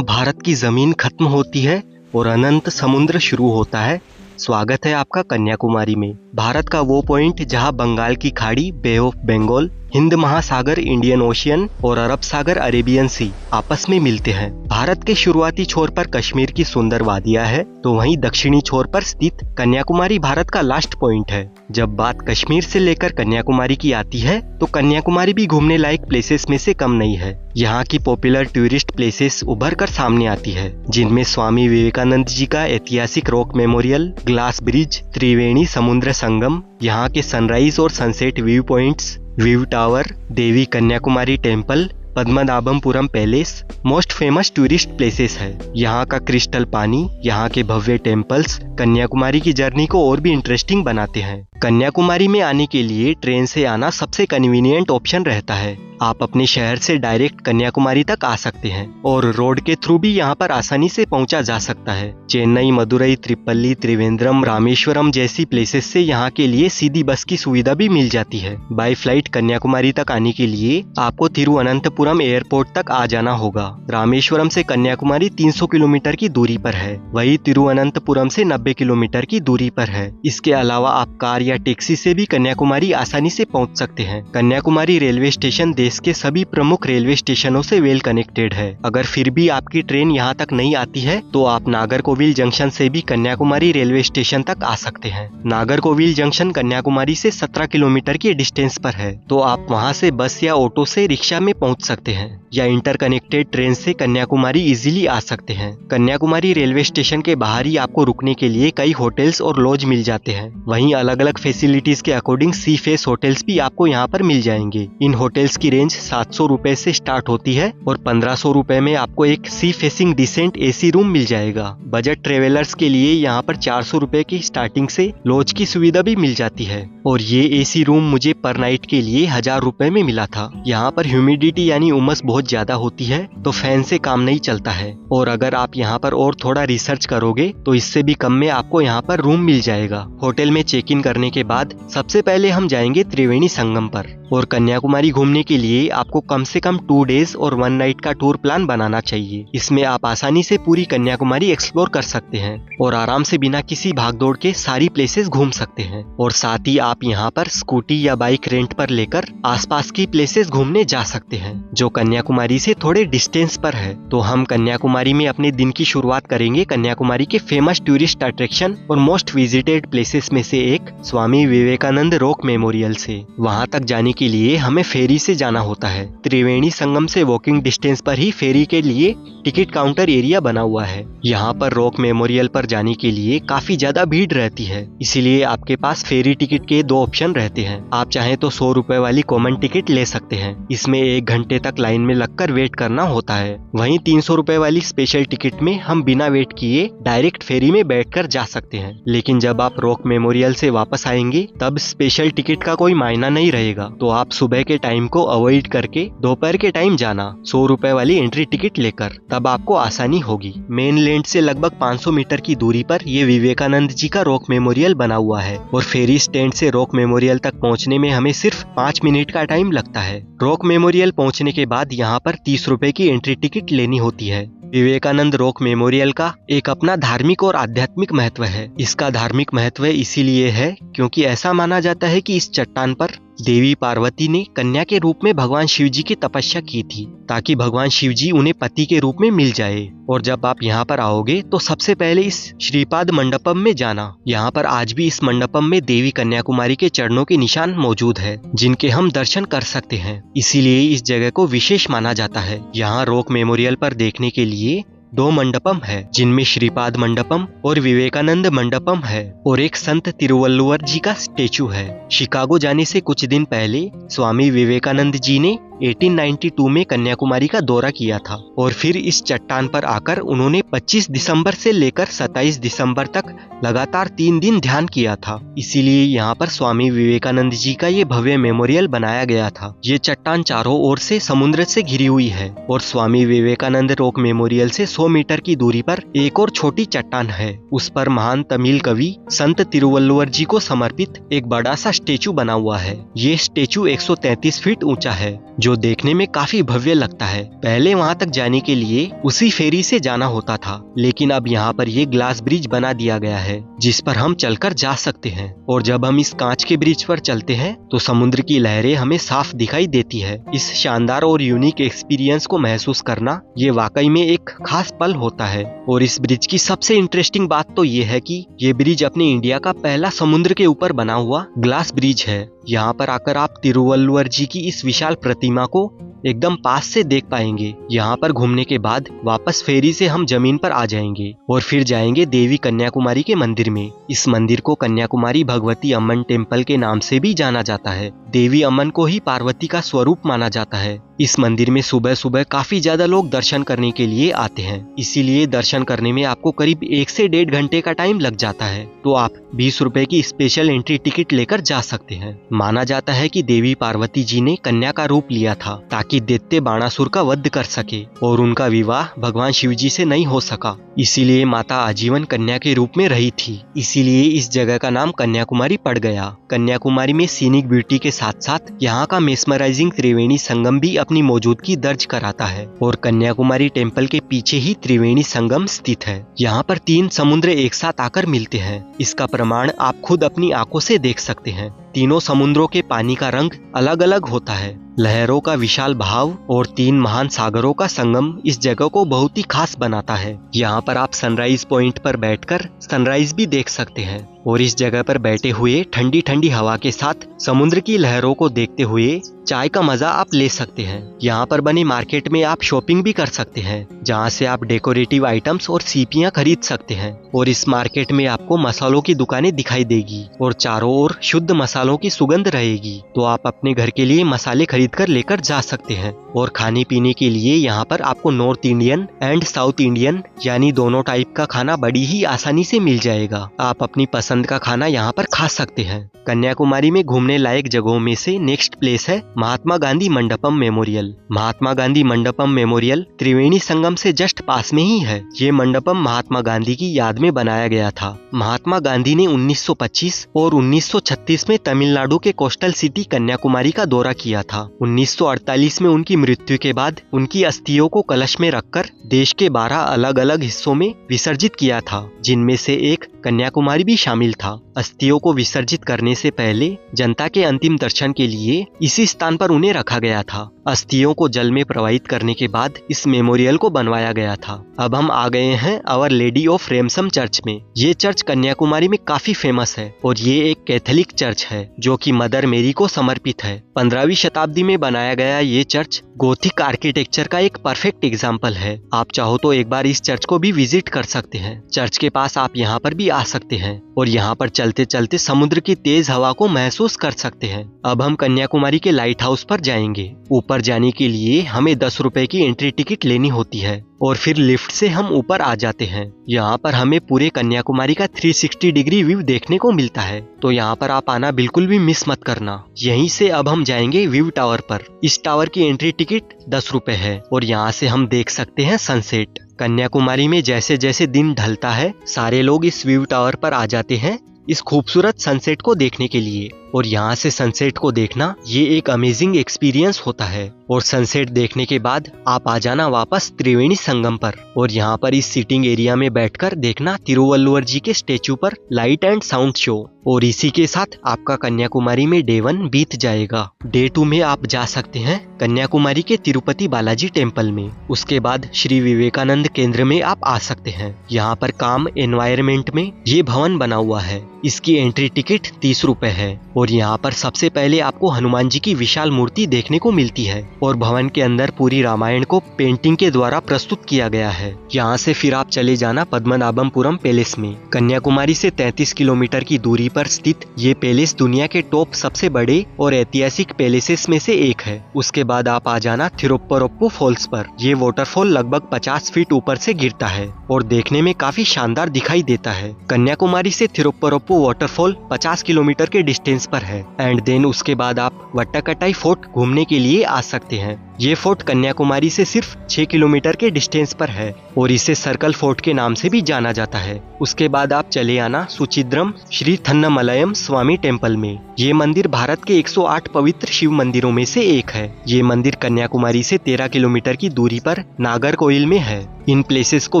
जहां भारत की जमीन खत्म होती है और अनंत समुद्र शुरू होता है। स्वागत है आपका कन्याकुमारी में। भारत का वो पॉइंट जहां बंगाल की खाड़ी, बे ऑफ बंगाल, हिंद महासागर, इंडियन ओशियन और अरब सागर, अरेबियन सी आपस में मिलते हैं। भारत के शुरुआती छोर पर कश्मीर की सुंदर वादियां है, तो वहीं दक्षिणी छोर पर स्थित कन्याकुमारी भारत का लास्ट पॉइंट है। जब बात कश्मीर से लेकर कन्याकुमारी की आती है तो कन्याकुमारी भी घूमने लायक प्लेसेस में से कम नहीं है। यहाँ की पॉपुलर टूरिस्ट प्लेसेस उभर कर सामने आती है, जिनमें स्वामी विवेकानंद जी का ऐतिहासिक rock memorial, glass bridge, Triveni Samudra Sangam, यहाँ के सनराइज और sunset view points, view tower, Devi Kanyakumari temple, Padmanabhapuram palace most famous tourist places है। यहाँ का क्रिस्टल पानी, यहाँ के भव्य टेम्पल्स कन्याकुमारी की जर्नी को और भी इंटरेस्टिंग बनाते हैं। कन्याकुमारी में आने के लिए ट्रेन से आना सबसे कन्वीनियंट ऑप्शन रहता है। आप अपने शहर से डायरेक्ट कन्याकुमारी तक आ सकते हैं और रोड के थ्रू भी यहाँ पर आसानी से पहुँचा जा सकता है। चेन्नई, मदुरई, त्रिपल्ली, त्रिवेंद्रम, रामेश्वरम जैसी प्लेसेस से यहाँ के लिए सीधी बस की सुविधा भी मिल जाती है। बाय फ्लाइट कन्याकुमारी तक आने के लिए आपको तिरुवनंतपुरम एयरपोर्ट तक आ जाना होगा। रामेश्वरम से कन्याकुमारी 300 किलोमीटर की दूरी पर है, वही तिरुवनंतपुरम से 90 किलोमीटर की दूरी पर है। इसके अलावा आप कार या टैक्सी से भी कन्याकुमारी आसानी से पहुंच सकते हैं। कन्याकुमारी रेलवे स्टेशन देश के सभी प्रमुख रेलवे स्टेशनों से वेल कनेक्टेड है। अगर फिर भी आपकी ट्रेन यहाँ तक नहीं आती है तो आप नागरकोविल जंक्शन से भी कन्याकुमारी रेलवे स्टेशन तक आ सकते हैं। नागरकोविल जंक्शन कन्याकुमारी से 17 किलोमीटर की डिस्टेंस पर है, तो आप वहाँ से बस या ऑटो से रिक्शा में पहुँच सकते हैं या इंटरकनेक्टेड ट्रेन से कन्याकुमारी इजीली आ सकते हैं। कन्याकुमारी रेलवे स्टेशन के बाहर ही आपको रुकने के लिए कई होटल्स और लॉज मिल जाते हैं। वहीं अलग अलग फैसिलिटीज के अकॉर्डिंग सी फेस होटल्स भी आपको यहाँ पर मिल जाएंगे। इन होटल्स की रेंज 700 रुपए से स्टार्ट होती है और 1500 रुपए में आपको एक sea facing decent AC room मिल जाएगा। बजट ट्रेवलर्स के लिए यहाँ पर 400 रुपए की स्टार्टिंग से लॉज की सुविधा भी मिल जाती है और ये एसी रूम मुझे पर नाइट के लिए 1000 रुपए में मिला था। यहाँ पर ह्यूमिडिटी यानी उमस बहुत ज्यादा होती है, तो फैन से काम नहीं चलता है और अगर आप यहाँ पर और थोड़ा रिसर्च करोगे तो इससे भी कम में आपको यहाँ पर रूम मिल जाएगा। होटल में चेक इन करने के बाद सबसे पहले हम जाएंगे त्रिवेणी संगम पर और कन्याकुमारी घूमने के लिए आपको कम से कम 2 डेज और 1 नाइट का टूर प्लान बनाना चाहिए। इसमें आप आसानी से पूरी कन्याकुमारी एक्सप्लोर कर सकते हैं और आराम से बिना किसी भागदौड़ के सारी प्लेसेस घूम सकते हैं। और साथ ही आप यहाँ पर स्कूटी या बाइक रेंट पर लेकर आसपास की प्लेसेस घूमने जा सकते हैं जो कन्याकुमारी से थोड़े डिस्टेंस पर है। तो हम कन्याकुमारी में अपने दिन की शुरुआत करेंगे कन्याकुमारी के फेमस टूरिस्ट अट्रैक्शन और मोस्ट विजिटेड प्लेसेस में से एक स्वामी विवेकानंद रॉक मेमोरियल से। वहाँ तक जाने के लिए हमें फेरी से जाना होता है। त्रिवेणी संगम से वॉकिंग डिस्टेंस पर ही फेरी के लिए टिकट काउंटर एरिया बना हुआ है। यहाँ पर रॉक मेमोरियल पर जाने के लिए काफी ज्यादा भीड़ रहती है, इसीलिए आपके पास फेरी टिकट के 2 ऑप्शन रहते हैं। आप चाहें तो 100 रुपए वाली कॉमन टिकट ले सकते हैं, इसमें 1 घंटे तक लाइन में लगकर वेट करना होता है। वहीं 300 रुपए वाली स्पेशल टिकट में हम बिना वेट किए डायरेक्ट फेरी में बैठकर जा सकते हैं। लेकिन जब आप रॉक मेमोरियल से वापस आएंगे तब स्पेशल टिकट का कोई मायना नहीं रहेगा, तो आप सुबह के टाइम को अवॉइड करके दोपहर के टाइम जाना 100 रुपए वाली एंट्री टिकट लेकर, तब आपको आसानी होगी। मेन लैंड से लगभग 500 मीटर की दूरी पर ये विवेकानंद जी का रॉक मेमोरियल बना हुआ है और फेरी स्टैंड से रॉक मेमोरियल तक पहुंचने में हमें सिर्फ 5 मिनट का टाइम लगता है। रॉक मेमोरियल पहुंचने के बाद यहाँ पर 30 रुपए की एंट्री टिकट लेनी होती है। विवेकानंद रॉक मेमोरियल का एक अपना धार्मिक और आध्यात्मिक महत्व है। इसका धार्मिक महत्व इसीलिए है क्योंकि ऐसा माना जाता है कि इस चट्टान पर देवी पार्वती ने कन्या के रूप में भगवान शिव जी की तपस्या की थी, ताकि भगवान शिव जी उन्हें पति के रूप में मिल जाए। और जब आप यहाँ पर आओगे तो सबसे पहले इस श्रीपाद मंडपम में जाना। यहाँ पर आज भी इस मंडपम में देवी कन्याकुमारी के चरणों के निशान मौजूद है, जिनके हम दर्शन कर सकते हैं। इसीलिए इस जगह को विशेष माना जाता है। यहाँ रॉक मेमोरियल पर देखने के लिए 2 मंडपम है, जिनमें श्रीपाद मंडपम और विवेकानंद मंडपम है और एक संत तिरुवल्लुवर जी का स्टेचू है। शिकागो जाने से कुछ दिन पहले स्वामी विवेकानंद जी ने 1892 में कन्याकुमारी का दौरा किया था और फिर इस चट्टान पर आकर उन्होंने 25 दिसंबर से लेकर 27 दिसंबर तक लगातार 3 दिन ध्यान किया था। इसीलिए यहाँ पर स्वामी विवेकानंद जी का ये भव्य मेमोरियल बनाया गया था। ये चट्टान चारों ओर से समुद्र से घिरी हुई है और स्वामी विवेकानंद रॉक मेमोरियल से 100 मीटर की दूरी पर एक और छोटी चट्टान है। उस पर महान तमिल कवि संत तिरुवल्लुवर जी को समर्पित एक बड़ा सा स्टेचू बना हुआ है। ये स्टेचू 133 फीट ऊंचा है, जो जो देखने में काफी भव्य लगता है। पहले वहाँ तक जाने के लिए उसी फेरी से जाना होता था, लेकिन अब यहाँ पर ये ग्लास ब्रिज बना दिया गया है जिस पर हम चलकर जा सकते हैं। और जब हम इस कांच के ब्रिज पर चलते हैं तो समुद्र की लहरें हमें साफ दिखाई देती है। इस शानदार और यूनिक एक्सपीरियंस को महसूस करना ये वाकई में एक खास पल होता है। और इस ब्रिज की सबसे इंटरेस्टिंग बात तो ये है कि ये ब्रिज अपने इंडिया का पहला समुद्र के ऊपर बना हुआ ग्लास ब्रिज है। यहाँ पर आकर आप तिरुवल्लुवर जी की इस विशाल प्रतिमा को एकदम पास से देख पाएंगे। यहाँ पर घूमने के बाद वापस फेरी से हम जमीन पर आ जाएंगे और फिर जाएंगे देवी कन्याकुमारी के मंदिर में। इस मंदिर को कन्याकुमारी भगवती अम्मन टेम्पल के नाम से भी जाना जाता है। देवी अम्मन को ही पार्वती का स्वरूप माना जाता है। इस मंदिर में सुबह सुबह काफी ज्यादा लोग दर्शन करने के लिए आते हैं, इसीलिए दर्शन करने में आपको करीब 1 से 1.5 घंटे का टाइम लग जाता है। तो आप 20 रुपए की स्पेशल एंट्री टिकट लेकर जा सकते हैं। माना जाता है कि देवी पार्वती जी ने कन्या का रूप लिया था ताकि दैत्य बाणासुर का वध कर सके, और उनका विवाह भगवान शिव जी से नहीं हो सका, इसीलिए माता आजीवन कन्या के रूप में रही थी। इसीलिए इस जगह का नाम कन्याकुमारी पड़ गया। कन्याकुमारी में सीनिक ब्यूटी के साथ साथ यहाँ का मेस्मराइजिंग त्रिवेणी संगम भी अपनी मौजूदगी दर्ज कराता है। और कन्याकुमारी टेम्पल के पीछे ही त्रिवेणी संगम स्थित है। यहाँ पर 3 समुद्र एक साथ आकर मिलते हैं। इसका प्रमाण आप खुद अपनी आंखों से देख सकते हैं। तीनों समुद्रों के पानी का रंग अलग अलग होता है। लहरों का विशाल बहाव और 3 महान सागरों का संगम इस जगह को बहुत ही खास बनाता है। यहाँ पर आप सनराइज पॉइंट पर बैठकर सनराइज भी देख सकते हैं। और इस जगह पर बैठे हुए ठंडी ठंडी हवा के साथ समुद्र की लहरों को देखते हुए चाय का मजा आप ले सकते हैं। यहाँ पर बनी मार्केट में आप शॉपिंग भी कर सकते हैं, जहाँ से आप डेकोरेटिव आइटम्स और सीपियाँ खरीद सकते हैं। और इस मार्केट में आपको मसालों की दुकानें दिखाई देगी और चारों ओर शुद्ध मसालों की सुगंध रहेगी। तो आप अपने घर के लिए मसाले खरीद कर लेकर जा सकते हैं। और खाने पीने के लिए यहाँ पर आपको north Indian and south Indian यानी दोनों टाइप का खाना बड़ी ही आसानी से मिल जाएगा। आप अपनी पसंद का खाना यहाँ पर खा सकते हैं। कन्याकुमारी में घूमने लायक जगहों में से नेक्स्ट प्लेस है महात्मा गांधी मंडपम मेमोरियल। महात्मा गांधी मंडपम मेमोरियल त्रिवेणी संगम से जस्ट पास में ही है। ये मंडपम महात्मा गांधी की याद में बनाया गया था। महात्मा गांधी ने 1925 और 1936 में तमिलनाडु के कोस्टल सिटी कन्याकुमारी का दौरा किया था। 1948 में उनकी मृत्यु के बाद उनकी अस्थियों को कलश में रखकर देश के 12 अलग अलग हिस्सों में विसर्जित किया था, जिनमें से एक कन्याकुमारी भी शामिल था। अस्थियों को विसर्जित करने से पहले जनता के अंतिम दर्शन के लिए इसी स्थान पर उन्हें रखा गया था। अस्थियों को जल में प्रवाहित करने के बाद इस मेमोरियल को बनवाया गया था। अब हम आ गए हैं आवर लेडी ऑफ रेमसम चर्च में। ये चर्च कन्याकुमारी में काफी फेमस है और ये एक कैथोलिक चर्च है जो कि मदर मेरी को समर्पित है। 15वीं शताब्दी में बनाया गया ये चर्च गोथिक आर्किटेक्चर का एक परफेक्ट एग्जाम्पल है। आप चाहो तो एक बार इस चर्च को भी विजिट कर सकते हैं। चर्च के पास आप यहाँ पर भी आ सकते हैं और यहाँ पर चलते चलते समुद्र की तेज हवा को महसूस कर सकते हैं। अब हम कन्याकुमारी के लाइट हाउस पर जाएंगे। ऊपर जाने के लिए हमें 10 रुपए की एंट्री टिकट लेनी होती है और फिर लिफ्ट से हम ऊपर आ जाते हैं। यहाँ पर हमें पूरे कन्याकुमारी का 360 डिग्री व्यू देखने को मिलता है, तो यहाँ पर आप आना बिल्कुल भी मिस मत करना। यहीं से अब हम जाएंगे व्यू टावर पर। इस टावर की एंट्री टिकट 10 रुपए है और यहाँ से हम देख सकते हैं सनसेट। कन्याकुमारी में जैसे जैसे दिन ढलता है सारे लोग इस व्यू टावर पर आ जाते हैं इस खूबसूरत सनसेट को देखने के लिए। और यहाँ से सनसेट को देखना ये एक अमेजिंग एक्सपीरियंस होता है। और सनसेट देखने के बाद आप आ जाना वापस त्रिवेणी संगम पर और यहाँ पर इस सीटिंग एरिया में बैठकर देखना तिरुवल्लुवर जी के स्टेचू पर लाइट एंड साउंड शो। और इसी के साथ आपका कन्याकुमारी में डे 1 बीत जाएगा। डे 2 में आप जा सकते हैं कन्याकुमारी के तिरुपति बालाजी टेम्पल में। उसके बाद श्री विवेकानंद केंद्र में आप आ सकते हैं। यहाँ पर काम एनवायरमेंट में ये भवन बना हुआ है। इसकी एंट्री टिकट 30 रुपए है और यहाँ पर सबसे पहले आपको हनुमान जी की विशाल मूर्ति देखने को मिलती है और भवन के अंदर पूरी रामायण को पेंटिंग के द्वारा प्रस्तुत किया गया है। यहाँ से फिर आप चले जाना पद्मनाभपुरम पैलेस में। कन्याकुमारी से 33 किलोमीटर की दूरी पर स्थित ये पैलेस दुनिया के टॉप सबसे बड़े और ऐतिहासिक पैलेसेस में से एक है। उसके बाद आप आ जाना थिरुप्परप्पु फॉल्स पर। ये वाटरफॉल लगभग 50 फीट ऊपर से गिरता है और देखने में काफी शानदार दिखाई देता है। कन्याकुमारी से थिरुप्परप्पु वाटरफॉल 50 किलोमीटर के डिस्टेंस पर है एंड देन उसके बाद आप वट्टाकट्टाई फोर्ट घूमने के लिए आ सकते हैं। ये फोर्ट कन्याकुमारी से सिर्फ 6 किलोमीटर के डिस्टेंस पर है और इसे सर्कल फोर्ट के नाम से भी जाना जाता है। उसके बाद आप चले आना सुचिद्रम श्री थन्नमलयम स्वामी टेम्पल में। ये मंदिर भारत के 108 पवित्र शिव मंदिरों में से एक है। ये मंदिर कन्याकुमारी से 13 किलोमीटर की दूरी पर नागरकोइल में है। इन प्लेसेस को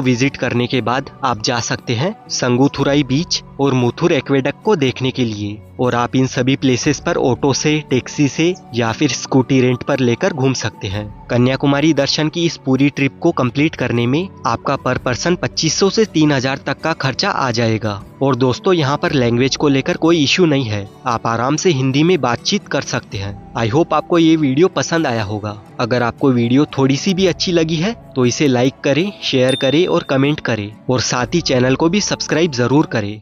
विजिट करने के बाद आप जा सकते हैं संगुथुराई बीच और मुथुर एक्वेडक्ट को देखने के लिए, और आप इन सभी प्लेसेस पर ऑटो से, टैक्सी से या फिर स्कूटी रेंट पर लेकर घूम सकते हैं। कन्याकुमारी दर्शन की इस पूरी ट्रिप को कंप्लीट करने में आपका पर पर्सन 2500 से 3000 तक का खर्चा आ जाएगा। और दोस्तों, यहाँ पर लैंग्वेज को लेकर कोई इश्यू नहीं है, आप आराम से हिंदी में बातचीत कर सकते हैं। आई होप आपको ये वीडियो पसंद आया होगा। अगर आपको वीडियो थोड़ी सी भी अच्छी लगी है तो इसे लाइक करें, शेयर करें और कमेंट करें, और साथ ही चैनल को भी सब्सक्राइब जरूर करें।